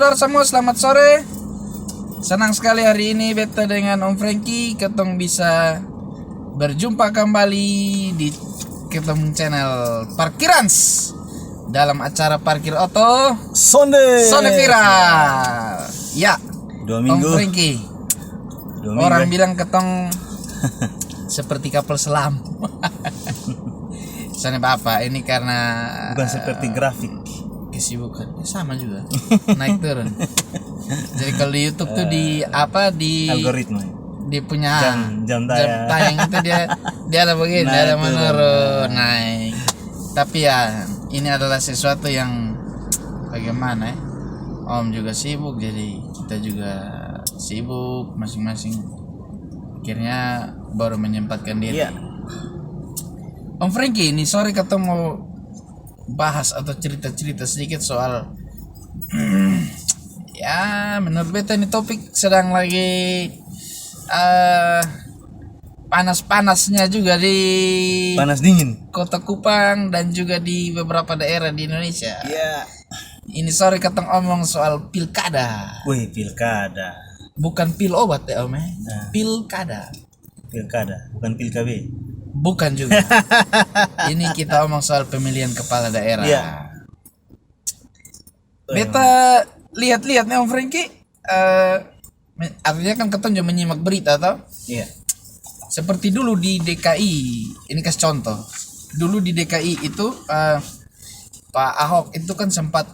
pendengar semua, selamat sore. Senang sekali hari ini beta dengan Om Frankie ketong bisa berjumpa kembali di ketong channel Parkirans dalam acara Parkir Oto Sonde Viral. Ya, 2 minggu. Om Frankie. 2 minggu. Orang bilang ketong seperti kapal selam. Soalnya Bapak ini karena Bukan seperti grafik. kesibukan sama juga naik turun. Jadi kalau di YouTube tuh di Algoritma. dia punya Jam tayang. itu dia ada begini, Naik ada turun. menurun, naik. Tapi ya ini adalah sesuatu yang bagaimana ya? Om juga sibuk, jadi kita juga sibuk masing-masing. Akhirnya baru menyempatkan diri. Iya. Om Frankie, ini sore ketemu mau bahas atau cerita-cerita sedikit soal ya menurut beta ini topik sedang lagi panas-panasnya juga di Panas dingin. Kota Kupang dan juga di beberapa daerah di Indonesia. Iya. Ini sore ketemu omong soal pilkada. Wih, pilkada. Bukan pil obat ya Om ya. Nah. Pilkada. Pilkada, bukan pilkab. Bukan juga. Ini kita omong soal pemilihan kepala daerah. Iya. Beta lihat-lihat nih Om Frankie, artinya kan ketemu juga menyimak berita atau Iya. seperti dulu di DKI. Ini kasih contoh. Dulu di DKI itu Pak Ahok itu kan sempat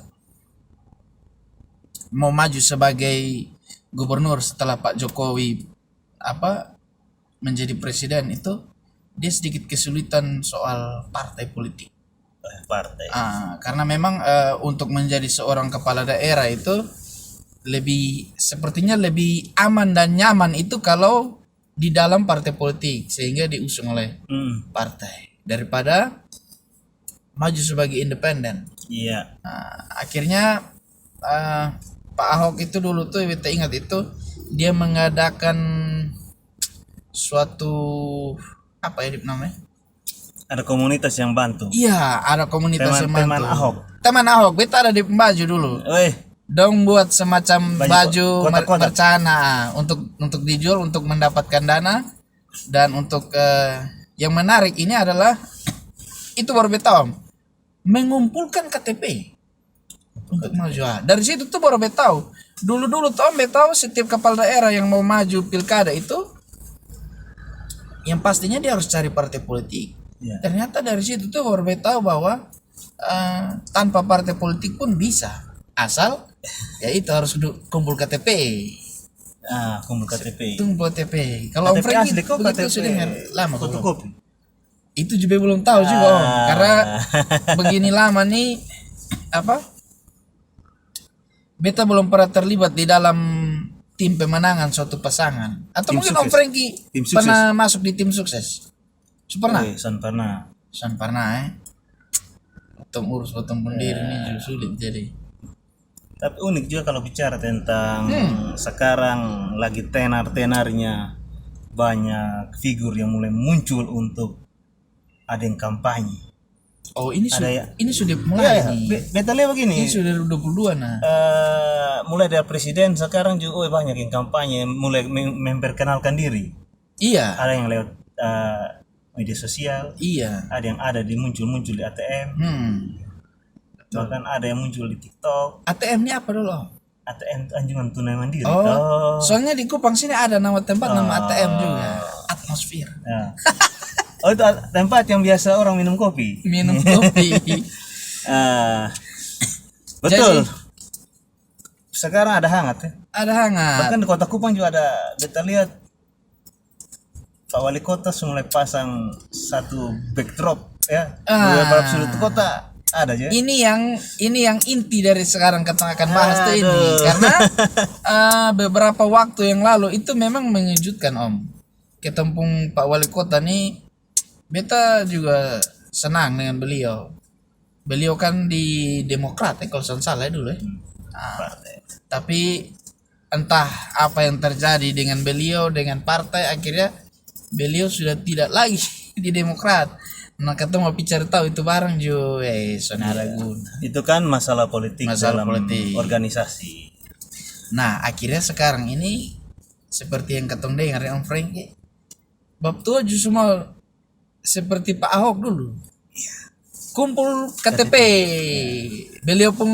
mau maju sebagai gubernur setelah Pak Jokowi menjadi presiden. Itu dia sedikit kesulitan soal partai politik. Partai. Karena memang untuk menjadi seorang kepala daerah itu sepertinya lebih aman dan nyaman itu kalau di dalam partai politik, sehingga diusung oleh partai daripada maju sebagai independen. Iya. Akhirnya Pak Ahok itu dulu tuh kita ingat itu dia mengadakan suatu apa ya namanya? Ada komunitas yang bantu. Iya, ada komunitas yang Teman bantu. Ahok. Teman Ahok, beta ada di Pembaju dulu. Wih, Dong buat semacam baju kotak-kotak. bercana untuk dijual untuk mendapatkan dana. Dan untuk yang menarik ini adalah itu baru beta Om, mengumpulkan KTP untuk maju. Dari situ tuh baru beta tahu. Dulu tuh Om beta tahu setiap kepala daerah yang mau maju pilkada itu yang pastinya dia harus cari partai politik. Iya. Ternyata dari situ tuh baru beta tahu bahwa tanpa partai politik pun bisa, asal ya itu harus kumpul KTP. kumpul KTP. Kumpul KTP. Kalau Om KTP Frankie asli kok begitu KTP sudah lama belum? fotokopi. Itu juga belum tahu juga Om, karena begini lama nih beta belum pernah terlibat di dalam tim pemenangan suatu pasangan. Atau Tim mungkin sukses. Om Frankie Tim sukses. pernah masuk di tim sukses? Pernah? San pernah. Pernah Potong urus potong pendiri ini juga sulit jadi. Tapi unik juga kalau bicara tentang sekarang lagi tenar-tenarnya banyak figur yang mulai muncul untuk ada yang kampanye. Oh ini Ada ya? ini sudah mulai nih. Beta lihat begini. Ini sudah 22 nah. Mulai dari presiden sekarang juga banyak yang kampanye mulai memperkenalkan diri. Iya. Ada yang lewat media sosial, Iya. ada yang ada di muncul di ATM, bahkan ada yang muncul di TikTok. ATM ini apa dulu Om? ATM Anjungan Tunai Mandiri. Oh. Soalnya di Kupang sini ada nama tempat nama ATM juga. Atmosfer. Ya. Oh itu tempat yang biasa orang minum kopi. Minum kopi. Betul. Jadi- Sekarang ada hangat ya. Ada hangat. Bahkan di Kota Kupang juga ada. Kita lihat Pak Wali Kota mulai pasang satu backdrop ya. Beberapa sudut kota ada aja. Ini yang inti dari sekarang kita akan bahas tuh ini, karena beberapa waktu yang lalu itu memang mengejutkan Om. Ketempung Pak Wali Kota nih, beta juga senang dengan beliau. Beliau kan di Demokrat kalau saya salah dulu ya. Tapi entah apa yang terjadi dengan beliau dengan partai, akhirnya beliau sudah tidak lagi di Demokrat. Nah ketemu bicara tahu itu bareng jo, saudara guna. Itu kan masalah politik Masalah dalam politik. organisasi. Nah, akhirnya sekarang ini seperti yang ketong dengar ya Om Frankie, bab tua justru mau seperti Pak Ahok dulu. Kumpul KTP. Beliau pun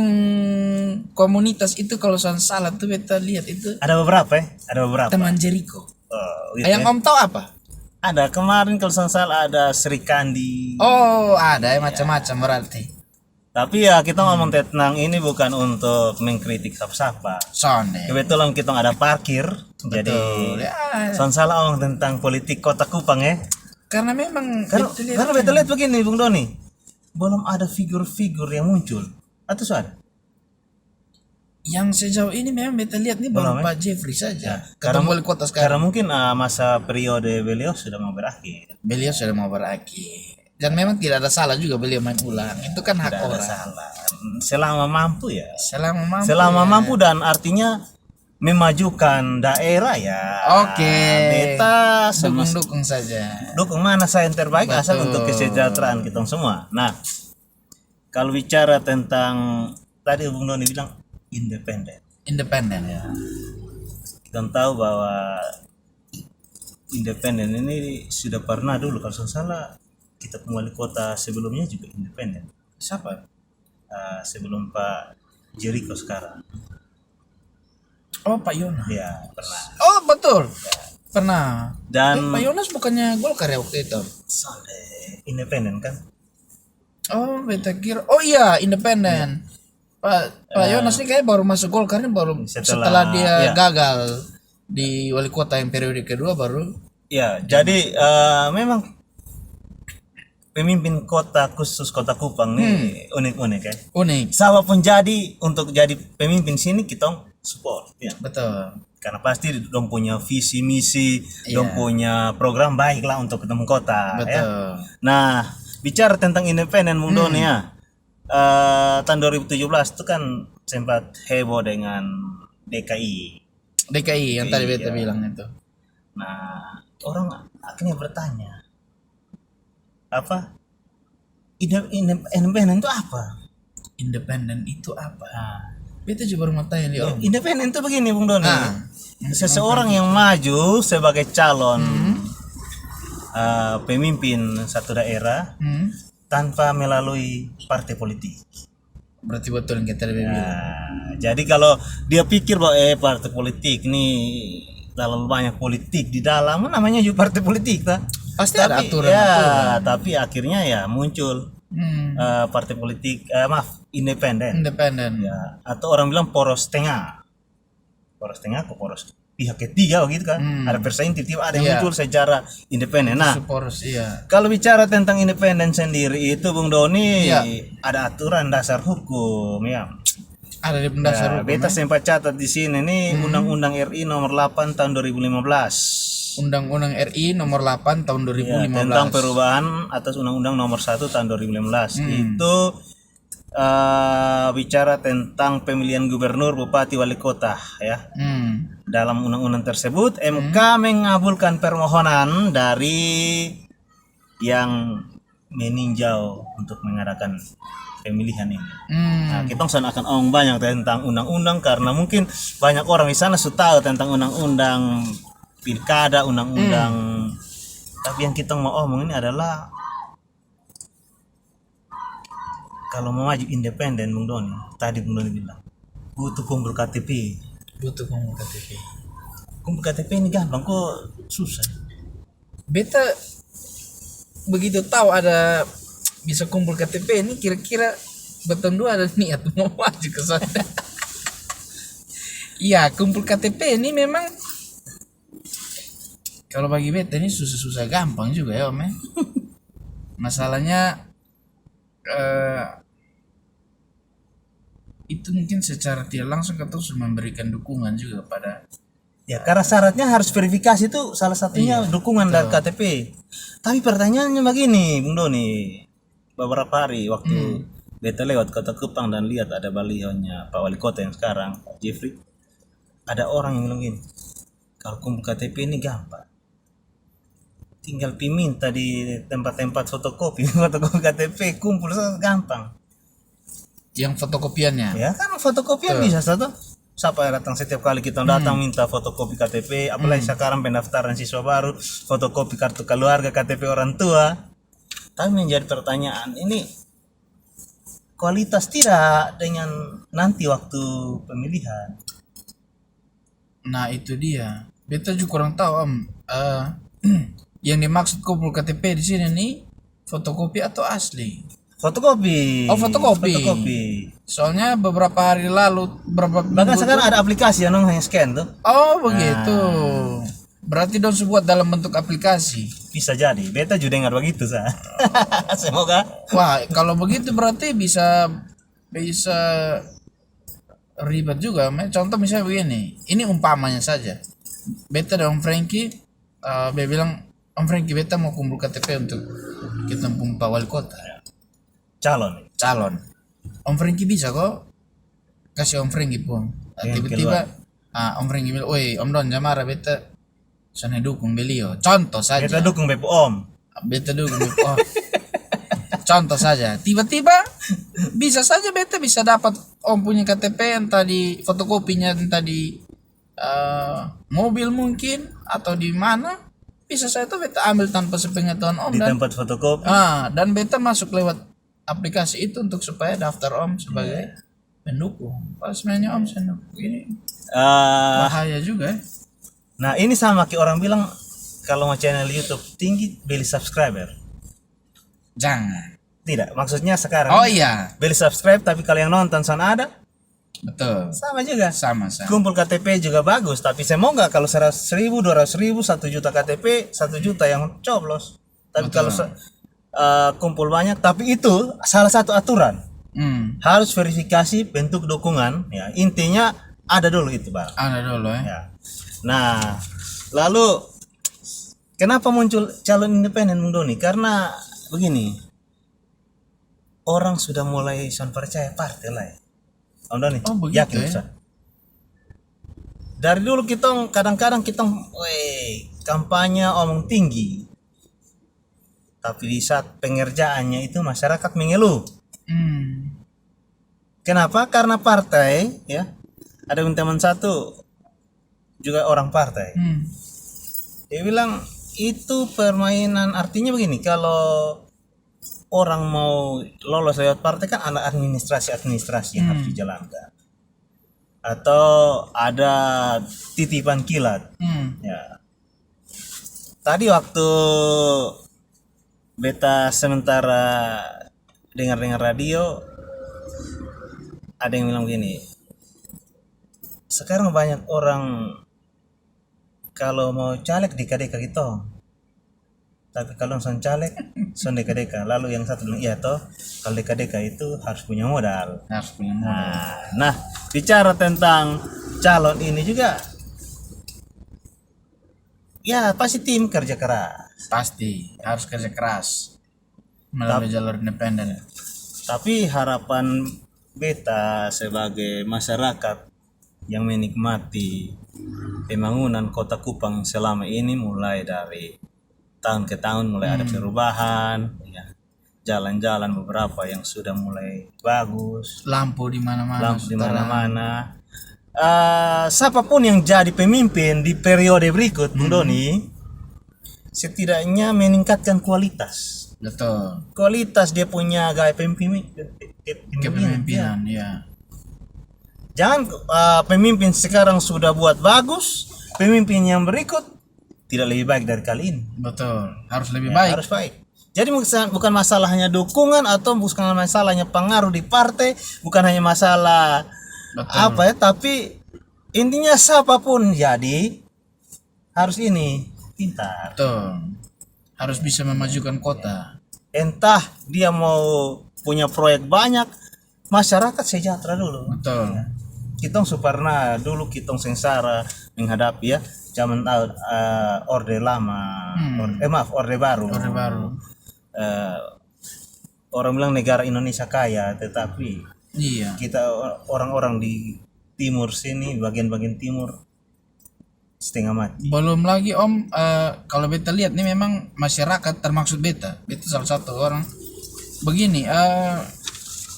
komunitas itu kalau saya salah tuh beta lihat itu Ada beberapa ya, ada beberapa. teman Jericho. Gitu Yang ya. Om tahu apa? Ada kemarin kalau saya salah ada Sri Kandi. Oh, ada ya macam-macam berarti. Tapi ya kita ngomong tentang ini bukan untuk mengkritik siapa-siapa. Sonde. Kebetulan kita ada parkir, jadi Ya, saya salah ngomong tentang politik Kota Kupang ya. karena memang Karena beta lihat begini Bung Doni, belum ada figur-figur yang muncul. Atau sudah? yang sejauh ini memang beta lihat nih baru Pak Jeffrey saja. Karena Ketemu wali kota Karena sekarang. mungkin masa periode beliau sudah mau berakhir. Beliau sudah mau berakhir. Dan memang tidak ada salah juga beliau main ulang. Itu kan hak Tidak ada orang. salah. Selama mampu ya. Selama mampu. Selama mampu dan artinya memajukan daerah ya. Oke. Beta Dukung-dukung saja. dukung mana saya yang terbaik asal Betul. untuk kesejahteraan kita semua. Nah, kalau bicara tentang tadi Bung Doni bilang independen. Independen ya. Kita tahu bahwa independen ini sudah pernah dulu kalau saya salah kita wali kota sebelumnya juga independen. Siapa? Sebelum Pak Jericho sekarang. Oh, Pak Yonas. Ya, pernah. Oh, betul. Pernah. Dan Pak Yonas bukannya Golkar ya waktu itu? Sunday independen kan? Oh, beta kira. Oh iya, independen. Pak Yonas ini kayak baru masuk Golkar ini baru setelah dia ya. gagal di wali kota yang periode kedua baru. Ya, jadi memang pemimpin kota khusus Kota Kupang nih unik-unik ya. Unik. Siapapun jadi untuk jadi pemimpin sini kita support ya. Betul. Karena pasti dong punya visi misi, Iya. dong punya program baik lah untuk ketemu kota ya. Betul. Nah, bicara tentang independen Bung Doni ya. Tahun 2017 itu kan sempat heboh dengan DKI. DKI yang tadi beta Iya. bilang itu. Nah, orang akhirnya bertanya, apa independen itu apa? Independen itu apa? Nah, Beta juga baru mau tanya nih Om. independen itu begini Bung Doni. Ah. Seseorang yang maju sebagai calon pemimpin satu daerah tanpa melalui partai politik. Berarti betul yang kita bilang. Nah, jadi kalau dia pikir bahwa partai politik nih terlalu banyak politik di dalam, namanya juga partai politik tak? Pasti ada aturan. Ya, tapi akhirnya ya muncul Hmm. partai politik, independen. Independen. Ya, atau orang bilang poros tengah kok poros pihak ketiga begitu kan, ada persaingan tiba-tiba ada yang Iya. muncul secara independen. Nah, Poros, iya. kalau bicara tentang independen sendiri itu Bung Doni Iya. ada aturan dasar hukum ya. Ada di pendasar Ya, hukum. beta sempat catat di sini nih Undang-Undang RI nomor 8 tahun 2015. Undang-Undang RI nomor 8 tahun 2015. Ya, tentang perubahan atas Undang-Undang nomor 1 tahun 2015. Itu bicara tentang pemilihan gubernur, bupati, wali kota ya. Dalam undang-undang tersebut MK mengabulkan permohonan dari yang meninjau untuk mengadakan pemilihan ini. Nah, kita akan omong banyak tentang undang-undang karena mungkin banyak orang di sana sudah tahu tentang undang-undang pilkada, undang-undang. Tapi yang kita mau omong ini adalah kalau mau maju independen Bung Doni, tadi Bung Doni bilang butuh kumpul KTP. Butuh kumpul KTP. Kumpul KTP ini gampang kok susah. Beta begitu tahu ada bisa kumpul KTP ini kira-kira beton dua ada niat mau maju ke sana. Iya, kumpul KTP ini memang kalau bagi beta ini susah-susah gampang juga ya Om ya. Masalahnya itu mungkin secara tidak langsung kita harus memberikan dukungan juga pada Ya karena syaratnya harus verifikasi itu salah satunya dukungan dari KTP. Tapi pertanyaannya begini Bung Doni, beberapa hari waktu beta lewat Kota Kupang dan lihat ada balihonya Pak Wali Kota yang sekarang Pak Jeffrey, ada orang yang bilang gini, kalau kumpul KTP ini gampang, tinggal minta di tempat-tempat fotokopi KTP kumpul gampang. yang fotokopiannya. Ya kan fotokopian bisa satu. Siapa yang datang setiap kali kita datang minta fotokopi KTP, apalagi sekarang pendaftaran siswa baru, fotokopi kartu keluarga, KTP orang tua. Tapi menjadi pertanyaan, ini kualitas tidak dengan nanti waktu pemilihan. Nah itu dia. Beta juga kurang tahu Om. Yang dimaksud kumpul KTP di sini nih fotokopi atau asli? Fotokopi. Oh fotokopi. Fotokopi. Soalnya beberapa hari lalu, beberapa Bahkan minggu sekarang ada aplikasi yang hanya scan tuh. Oh begitu. Berarti dong buat dalam bentuk aplikasi. Bisa jadi. Beta juga dengar begitu sah. Semoga. Wah kalau begitu berarti bisa ribet juga. Contoh misalnya begini. Ini umpamanya saja. Beta dan Om Frankie, dia bilang Om Frankie beta mau kumpul KTP untuk kita Pak Wali Kota. Calon. Om Frankie bisa kok kasih Om Frankie pun. Tiba-tiba Om Frankie bilang, "Woi, Om Don Jamara beta sana dukung beliau." Contoh saja. Beta dukung Beb Om. Beta dukung Beb Om. Contoh saja. Tiba-tiba bisa saja beta bisa dapat Om punya KTP entah di fotokopinya entah di mobil mungkin atau di mana. Bisa saya tuh beta ambil tanpa sepengetahuan Om Di tempat fotokopi. dan beta masuk lewat aplikasi itu untuk supaya daftar Om sebagai pendukung. Pas sebenarnya Om senduk ini bahaya juga. Nah ini sama kayak orang bilang kalau mau channel YouTube tinggi beli subscriber. Jangan. Tidak, maksudnya sekarang. Oh iya, Beli subscribe tapi kalau yang nonton sana ada. betul. Sama juga. Sama. Kumpul KTP juga bagus, tapi semoga kalau 100.000, 200.000, 1 juta KTP, 1 juta yang coblos. Tapi Betul. kalau kumpul banyak, tapi itu salah satu aturan. Harus verifikasi bentuk dukungan, ya intinya ada dulu itu bang. Ada dulu ya. Ya. Nah, lalu kenapa muncul calon independen Bung Doni? Karena begini, orang sudah mulai percaya partai lah ya. Om Doni, Oh, begitu yakin ya? Ustaz? Dari dulu kita kadang-kadang kita kampanye omong tinggi. Tapi di saat pengerjaannya itu masyarakat mengeluh. Kenapa? Karena partai ya. Ada teman satu juga orang partai. Dia bilang itu permainan, artinya begini, kalau orang mau lolos lewat partai kan ada administrasi yang harus dijalankan. Atau ada titipan kilat. Ya. Tadi waktu beta sementara dengar radio, ada yang bilang begini, sekarang banyak orang kalau mau caleg deka-deka gitu, tapi kalau son caleg son deka-deka. Lalu yang satu bilang iya toh, kalau deka-deka itu harus punya modal. Harus punya modal. Nah, bicara tentang calon ini juga, ya pasti tim kerja keras. Pasti harus kerja keras melalui jalur independen. Tapi harapan beta sebagai masyarakat yang menikmati pembangunan Kota Kupang selama ini, mulai dari tahun ke tahun mulai ada perubahan, ya. Jalan-jalan beberapa yang sudah mulai bagus, Lampu di mana-mana. lampu di mana-mana. Siapapun yang jadi pemimpin di periode berikut, Bung Doni, setidaknya meningkatkan kualitas. Betul. Kualitas dia punya gaya Kepemimpinan, ya. Jangan pemimpin sekarang sudah buat bagus, pemimpin yang berikut tidak lebih baik dari kali ini. Betul. Harus lebih Ya, baik. harus baik. Jadi bukan masalahnya dukungan atau bukan masalahnya pengaruh di partai, bukan hanya masalah Betul. tapi intinya siapapun jadi harus ini pintar. Betul. Harus bisa memajukan kota. Entah dia mau punya proyek banyak, masyarakat sejahtera dulu. Betul. Kitong pernah dulu kitong sengsara menghadapi ya zaman orde lama, orde baru. Orde baru. Orang bilang negara Indonesia kaya, tetapi Iya. kita orang-orang di timur sini, bagian-bagian timur setengah mati. Belum lagi Om, kalau beta lihat nih memang masyarakat termaksud beta salah satu orang begini,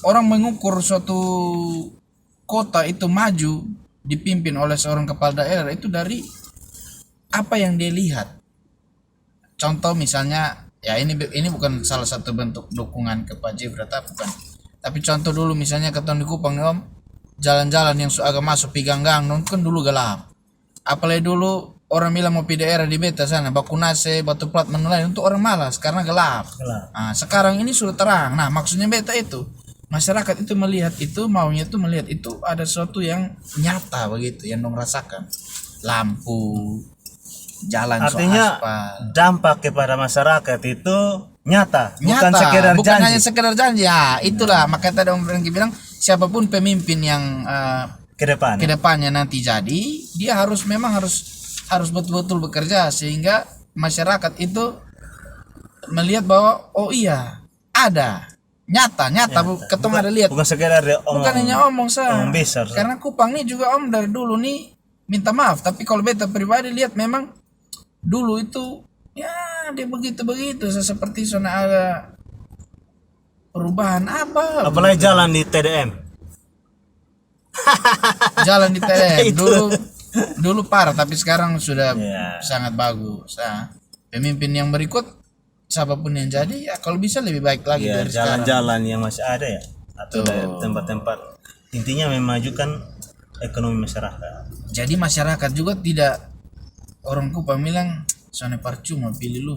orang mengukur suatu kota itu maju dipimpin oleh seorang kepala daerah itu dari apa yang dia lihat. Contoh misalnya, ya ini bukan salah satu bentuk dukungan ke Pak Jifra, bukan. Tapi contoh dulu misalnya ketemu di Kupang nih Om, jalan-jalan yang agak masuk piganggang, kan dulu gelap. Apalagi dulu orang bilang mau pindah daerah di beta sana, Baku Nase, Batu Plat, Menulai, untuk orang malas karena gelap. Nah, sekarang ini sudah terang. Nah, maksudnya beta itu masyarakat itu melihat itu, maunya itu melihat itu ada sesuatu yang nyata begitu, yang dong rasakan. Lampu, jalan, artinya aspal. dampak kepada masyarakat itu nyata, bukan Nyata, sekedar bukan janji. hanya sekedar janji. Ya, itulah makanya tadi Om Franky bilang siapapun pemimpin yang Ke depan. kedepannya nanti jadi, dia memang harus betul-betul bekerja sehingga masyarakat itu melihat bahwa oh iya ada nyata ketong ada lihat, Bukan sekedar dia omong. bukan hanya omong omong besar. karena Kupang nih juga Om dari dulu nih minta maaf, tapi kalau beta pribadi lihat memang dulu itu ya dia begitu seperti zona ada perubahan apa Apalagi jalan di TDM. jalan di TDM Itu. dulu parah, tapi sekarang sudah Ya. sangat bagus. Nah, pemimpin yang berikut siapapun yang jadi ya kalau bisa lebih baik lagi Ya, dari sekarang. jalan-jalan yang masih ada ya, atau Tuh. dari tempat-tempat intinya memajukan ekonomi masyarakat. Jadi masyarakat juga tidak, orang Kupang bilang soalnya percuma pilih lu.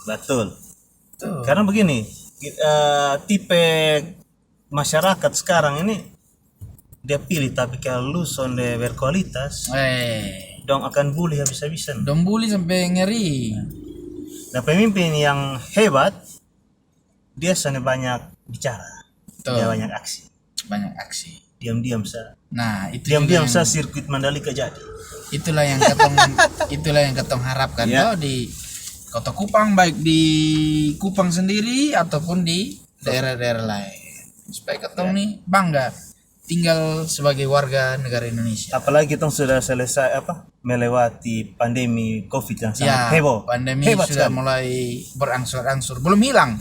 Betul. Tuh. Karena begini, tipe masyarakat sekarang ini dia pilih, tapi kalau lu sonde berkualitas, dong akan bully habis-habisan. dong bully sampai ngeri. Nah, pemimpin yang hebat dia sonde banyak bicara, Tuh. dia banyak aksi, Banyak aksi. diam-diam sa, Nah, itu diam-diam juga sa sirkuit Mandalika jadi. itulah yang ketong harapkan Ya. di Kota Kupang, baik di Kupang sendiri ataupun di daerah-daerah lain, supaya ketong nih bangga tinggal sebagai warga negara Indonesia. Apalagi kita sudah selesai melewati pandemi COVID yang sangat heboh. Pandemi Hebat sudah sekali. mulai berangsur-angsur, belum hilang,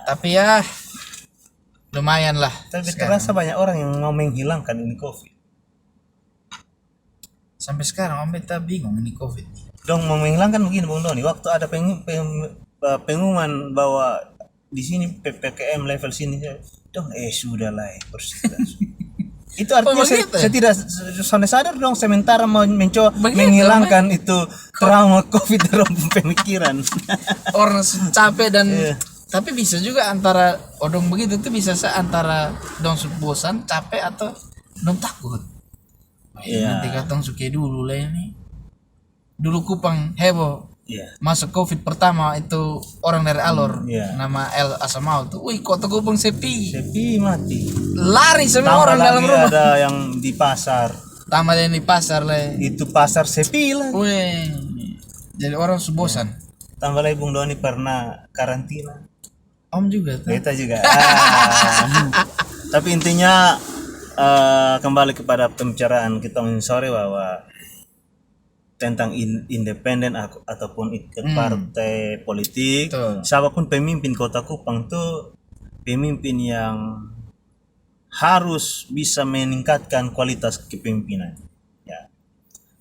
tapi ya lumayan lah. Tapi Sekarang. terasa banyak orang yang mau menghilangkan ini COVID. Sampai sekarang Om Beta bingung ini COVID. Dong mau menghilangkan begini Bung Doni, waktu ada pengumuman bahwa di sini PPKM level sini, dong sudah lah itu artinya begitu? saya tidak sadar dong, sementara mau mencoba Begitu, menghilangkan itu trauma COVID dalam pemikiran. Orang capek dan Iya. tapi bisa juga antara odong begitu tuh bisa antara dong bosan, capek atau dong takut. Iya. Nanti katong suke dulu lah ini. Dulu Kupang heboh. Iya. Masuk COVID pertama itu orang dari Alor, Iya. nama El Asamau tuh. Wih, Kota Kupang sepi. Sepi mati. Lari semua Tambah orang dalam lagi rumah. ada yang di pasar. Tambah yang di pasar lah. Itu pasar sepi lah. Wih. Jadi orang bosan. Tambah lagi Bung Doni pernah karantina. Om juga tuh. Beta juga. Tapi intinya kembali kepada pembicaraan kita sore bahwa tentang independen ataupun ikut partai politik, Betul. siapapun pemimpin Kota Kupang tuh pemimpin yang harus bisa meningkatkan kualitas kepemimpinan. Ya,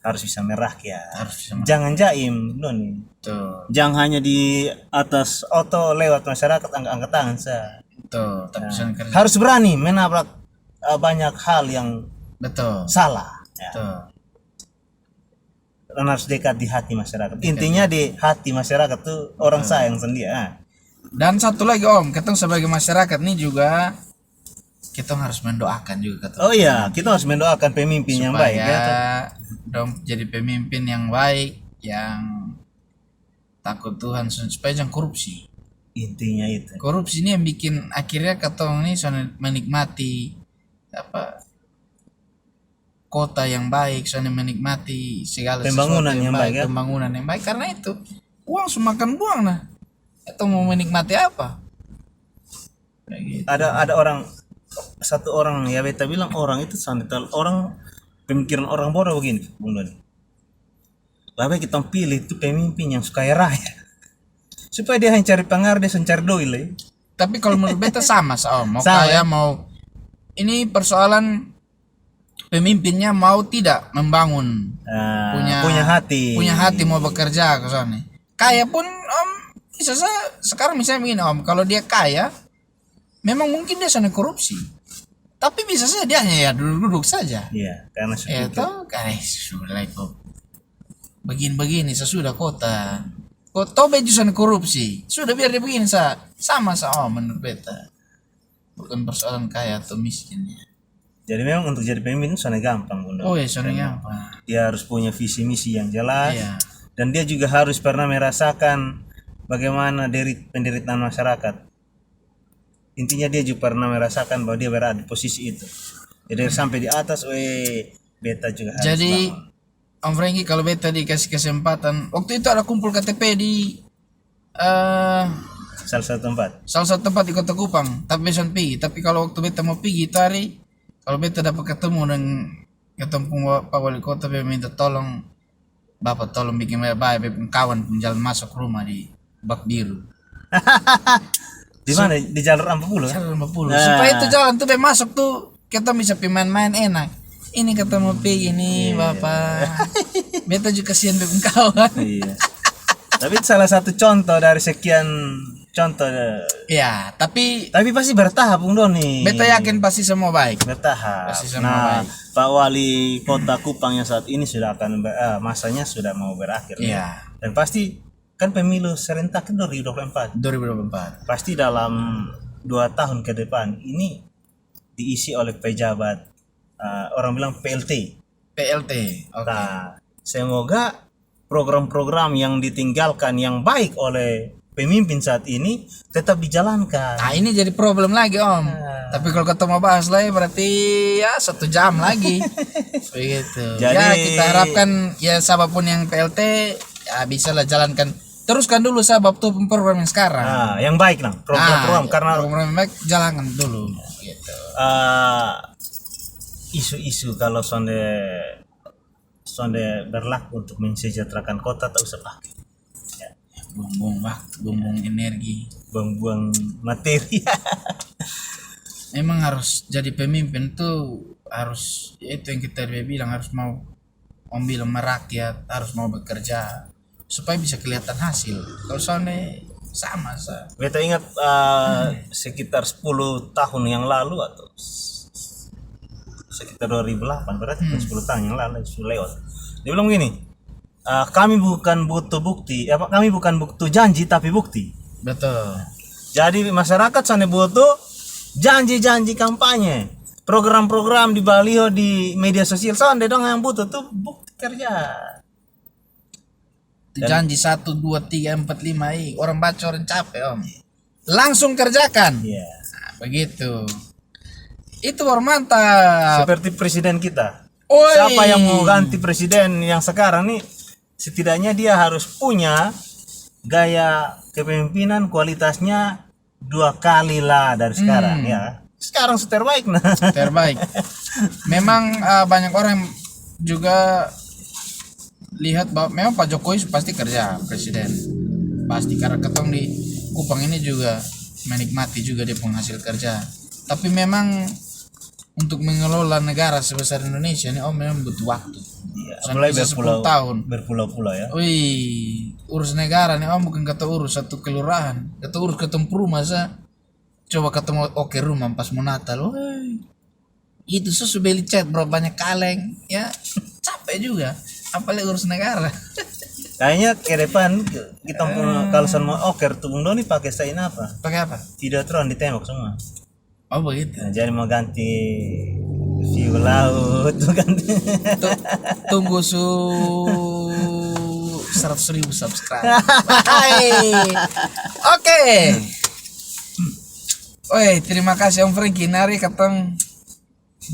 harus bisa merakyat. Harus bisa Jangan jaim, Doni. Tuh. Jangan hanya di atas oto lewat masyarakat angkat tangan sa. Tuh, tapi bisa kerja. Harus berani menabrak banyak hal yang Betul. salah. Ya. Tuh. Dan harus dekat di hati masyarakat. Intinya di hati masyarakat tuh orang sayang sendiri. Dan satu lagi Om, kita sebagai masyarakat nih juga kita harus mendoakan juga kita. Oh iya, kita harus mendoakan pemimpin yang baik ya. Dong jadi pemimpin yang baik, yang takut Tuhan, supaya jangan korupsi. Intinya itu. Korupsi ini yang bikin akhirnya ketong nih soalnya menikmati kota yang baik, soalnya menikmati segala Pembangunan sesuatu yang baik, ya. pembangunan yang baik, karena itu uang semakan buang nah. Atau mau menikmati apa? Kayak gitu. Ada satu orang ya beta bilang orang itu santai, orang pemikiran orang bodoh begini, Bung Doni. Lebih kita pilih itu pemimpin yang suka raya. Supaya dia hanya cari pengaruh, dia mencari doi lah. Tapi kalau menurut beta sama Om. Sama, ya? Ini persoalan pemimpinnya mau tidak membangun punya hati mau bekerja ke sana. Kaya pun om bisa sekarang misalnya begini om, kalau dia kaya memang mungkin dia sana korupsi, tapi bisa saja dia hanya ya duduk-duduk saja. Iya, karena Itu sudah itu begini-begini sesudah kota baju sana korupsi sudah biar dia begini sama menurut beta, bukan persoalan kaya atau miskinnya. jadi memang untuk jadi pemimpin sana gampang Bunda. Oh ya sana gampang. Dia harus punya visi misi yang jelas. Iya. Dan dia juga harus pernah merasakan bagaimana penderitaan masyarakat. Intinya dia juga pernah merasakan bahwa dia berada di posisi itu. Jadi sampai di atas, beta juga harus jadi bangun. Om Franky, kalau beta dikasih kesempatan, waktu itu ada kumpul KTP di Salah satu tempat di Kota Kupang, tapi besok pergi. Tapi kalau waktu beta mau pergi itu hari, kalau beta dapat ketemu dengan Pak Wali Kota, beta minta tolong, Bapak tolong bikin baik kawan pun jalan masuk rumah di Bak Biru. Di mana? Di jalur Ampapulu? Jalan Ampapulu. Supaya itu jalan tuh masuk tuh kita bisa main-main enak. Ini ketemu pergi nih Bapak. Beta juga kasihan dengan kawan. Iya. Tapi itu salah satu contoh dari sekian contoh. Ya, tapi pasti bertahap Bung Doni. beta yakin pasti semua baik. Bertahap. Pasti semua baik. Pak Wali Kota Kupang yang saat ini sudah akan masanya sudah mau berakhir. Iya. Dan pasti kan pemilu serentak 2024. Pasti dalam 2 tahun ke depan ini diisi oleh pejabat orang bilang PLT. Oke. Nah, semoga program-program yang ditinggalkan yang baik oleh pemimpin saat ini tetap dijalankan. Nah ini jadi problem lagi Om. Tapi kalau ketemu bahas lagi berarti ya 1 jam lagi. Begitu. Jadi, ya kita harapkan ya siapapun yang PLT ya bisa lah jalankan. Teruskan dulu sebab tuh program yang sekarang. Nah, yang baik lah program-program karena program yang baik jalankan dulu. Gitu. Isu-isu kalau sonde berlaku untuk mensejahterakan kota tak usah pakai. Buang-buang waktu, buang-buang energi, buang-buang materi. Memang harus jadi pemimpin tuh harus itu yang kita bilang harus mau bilang merakyat, harus mau bekerja supaya bisa kelihatan hasil. Kalau soalnya sama Beta ingat sekitar 10 tahun yang lalu atau sekitar 2008 berarti 10 tahun yang lalu sudah lewat. Dia bilang begini, kami bukan butuh bukti, kami bukan butuh janji tapi bukti. Betul. Jadi masyarakat sana butuh janji-janji kampanye, program-program di baliho di media sosial. Sana dong yang butuh tuh bukti kerja. Janji 1, 2, 3, 4, 5 orang baca orang capek Om. Langsung kerjakan. Iya. Nah, begitu. Itu baru mantap. Seperti presiden kita. Oi. Siapa yang mau ganti presiden yang sekarang nih, setidaknya dia harus punya gaya kepemimpinan kualitasnya 2 kali lah dari sekarang ya. Sekarang terbaik nah. Terbaik. Memang banyak orang juga lihat bahwa memang Pak Jokowi pasti kerja presiden. Pasti karena ketong di Kupang ini juga menikmati juga dia penghasil kerja. Tapi memang untuk mengelola negara sebesar Indonesia ini memang butuh waktu. Iya, Sampai mulai 10 tahun. Berpulau-pulau ya. Wih, urus negara nih bukan kata urus satu kelurahan, kata urus ketemu rumah coba ketemu rumah pas mau Natal. Wih, itu susu beli cat bro banyak kaleng ya capek juga, apalagi urus negara. Kayaknya ke depan kita kalau sama tuh Bung Doni pakai sign apa? Pakai apa? Videotron ditembak semua. Oh begitu. Nah, jadi mau ganti view laut tuh ganti. Tunggu 100.000 subscribe. Oke. Oi, terima kasih Om Franky. Nari ketong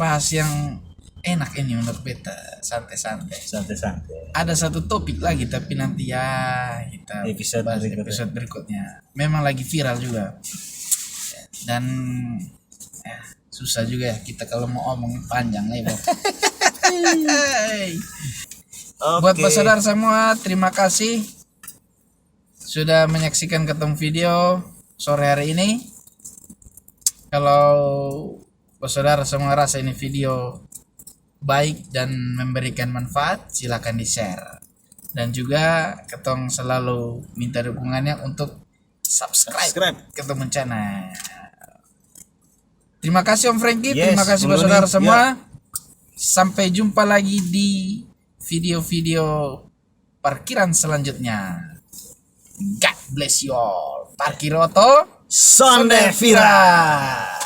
bahas yang enak ini menurut beta, santai-santai. Ada satu topik lagi tapi nanti ya kita bahas episode berikutnya. Memang lagi viral juga. Dan susah juga ya kita kalau mau omong panjang lebar. Buat saudara semua, terima kasih sudah menyaksikan ketemu video sore hari ini. Kalau saudara semua rasa ini video baik dan memberikan manfaat, silakan di-share. Dan juga ketong selalu minta dukungannya untuk subscribe ketemu channel. Terima kasih Om Frankie, Yes, terima kasih Bung Doni. saudara semua. Ya. Sampai jumpa lagi di video-video parkiran selanjutnya. God bless you all. Parkir Oto Sonde Vira.